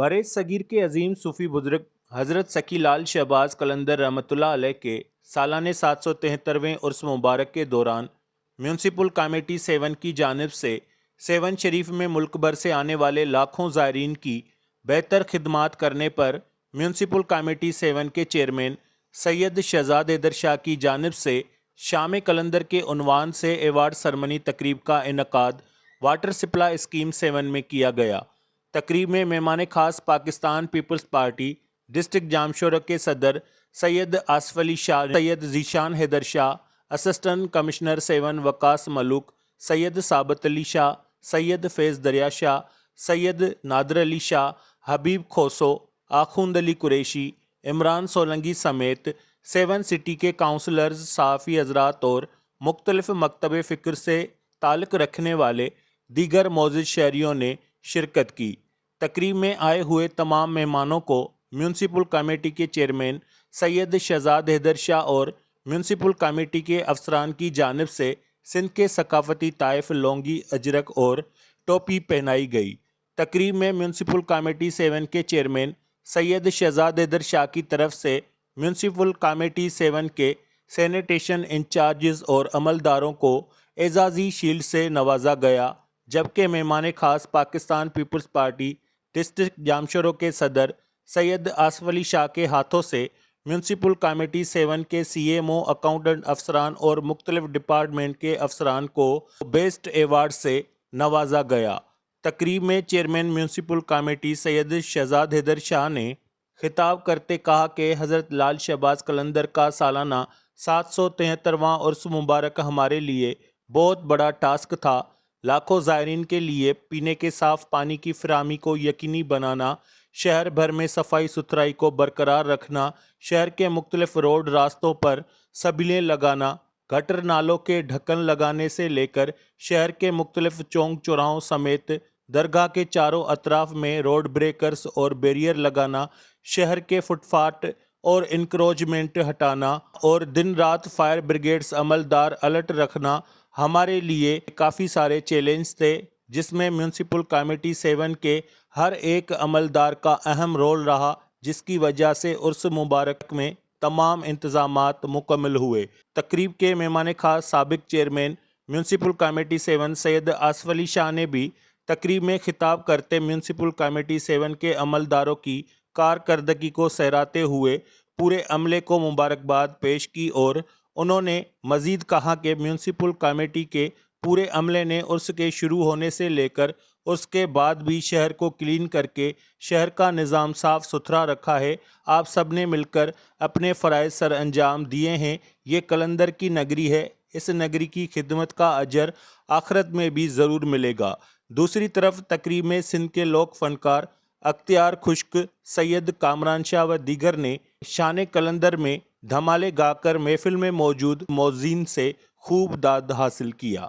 برِ صغیر کے عظیم صوفی بزرگ حضرت سکی لال شہباز قلندر رحمۃ اللہ علیہ کے سالانہ 773ویں عرس مبارک کے دوران میونسپل کمیٹی سیون کی جانب سے سیون شریف میں ملک بھر سے آنے والے لاکھوں زائرین کی بہتر خدمات کرنے پر میونسپل کمیٹی سیون کے چیئرمین سید شہزاد حیدر شاہ کی جانب سے شام قلندر کے عنوان سے ایوارڈ سرمنی تقریب کا انعقاد واٹر سپلائی اسکیم سیون میں کیا گیا۔ تقریب میں مہمان خاص پاکستان پیپلز پارٹی ڈسٹرکٹ جامشورہ کے صدر سید آصف علی شاہ، سید ذیشان حیدر شاہ، اسسٹنٹ کمشنر سیون وقاص ملوک، سید ثابت علی شاہ، سید فیض دریا شاہ، سید نادر علی شاہ، حبیب کھوسو، آخوند علی قریشی، عمران سولنگی سمیت سیون سٹی کے کاؤنسلرز، صحافی حضرات اور مختلف مکتب فکر سے تعلق رکھنے والے دیگر معزز شہریوں نے شرکت کی۔ تقریب میں آئے ہوئے تمام مہمانوں کو میونسپل کمیٹی کے چیئرمین سید شہزاد حیدر شاہ اور میونسپل کمیٹی کے افسران کی جانب سے سندھ کے ثقافتی تحائف لونگی، اجرک اور ٹوپی پہنائی گئی۔ تقریب میں میونسپل کمیٹی سیون کے چیئرمین سید شہزاد حیدر شاہ کی طرف سے میونسپل کمیٹی سیون کے سینیٹیشن انچارجز اور عملداروں کو اعزازی شیلڈ سے نوازا گیا، جبکہ مہمان خاص پاکستان پیپلز پارٹی ڈسٹرکٹ جامشورہ کے صدر سید آصف علی شاہ کے ہاتھوں سے میونسپل کمیٹی سیون کے سی ایم او، اکاؤنٹنٹ افسران اور مختلف ڈپارٹمنٹ کے افسران کو بیسٹ ایوارڈ سے نوازا گیا۔ تقریب میں چیئرمین میونسپل کمیٹی سید شہزاد حیدر شاہ نے خطاب کرتے کہا کہ حضرت لال شہباز قلندر کا سالانہ 773واں عرس مبارک ہمارے لیے بہت بڑا ٹاسک تھا۔ لاکھوں زائرین کے لیے پینے کے صاف پانی کی فراہمی کو یقینی بنانا، شہر بھر میں صفائی ستھرائی کو برقرار رکھنا، شہر کے مختلف روڈ راستوں پر سبیلیں لگانا، گٹر نالوں کے ڈھکن لگانے سے لے کر شہر کے مختلف چوک چوراہوں سمیت درگاہ کے چاروں اطراف میں روڈ بریکرز اور بیریئر لگانا، شہر کے فٹ پاتھ اور انکروچمنٹ ہٹانا اور دن رات فائر بریگیڈز عملدار الرٹ رکھنا ہمارے لیے کافی سارے چیلنج تھے، جس میں میونسپل کمیٹی سیون کے ہر ایک عملدار کا اہم رول رہا، جس کی وجہ سے عرس مبارک میں تمام انتظامات مکمل ہوئے۔ تقریب کے مہمان خاص سابق چیئرمین میونسپل کمیٹی سیون سید آصف علی شاہ نے بھی تقریب میں خطاب کرتے میونسپل کمیٹی سیون کے عملداروں کی کارکردگی کو سراہتے ہوئے پورے عملے کو مبارکباد پیش کی، اور انہوں نے مزید کہا کہ میونسپل کمیٹی کے پورے عملے نے عرس کے شروع ہونے سے لے کر اس کے بعد بھی شہر کو کلین کر کے شہر کا نظام صاف ستھرا رکھا ہے۔ آپ سب نے مل کر اپنے فرائض سر انجام دیے ہیں۔ یہ قلندر کی نگری ہے، اس نگری کی خدمت کا اجر آخرت میں بھی ضرور ملے گا۔ دوسری طرف تقریب میں سندھ کے لوک فنکار اختیار خشک، سید کامران شاہ و دیگر نے شان قلندر میں دھمالے گا کر محفل میں موجود معززین سے خوب داد حاصل کیا۔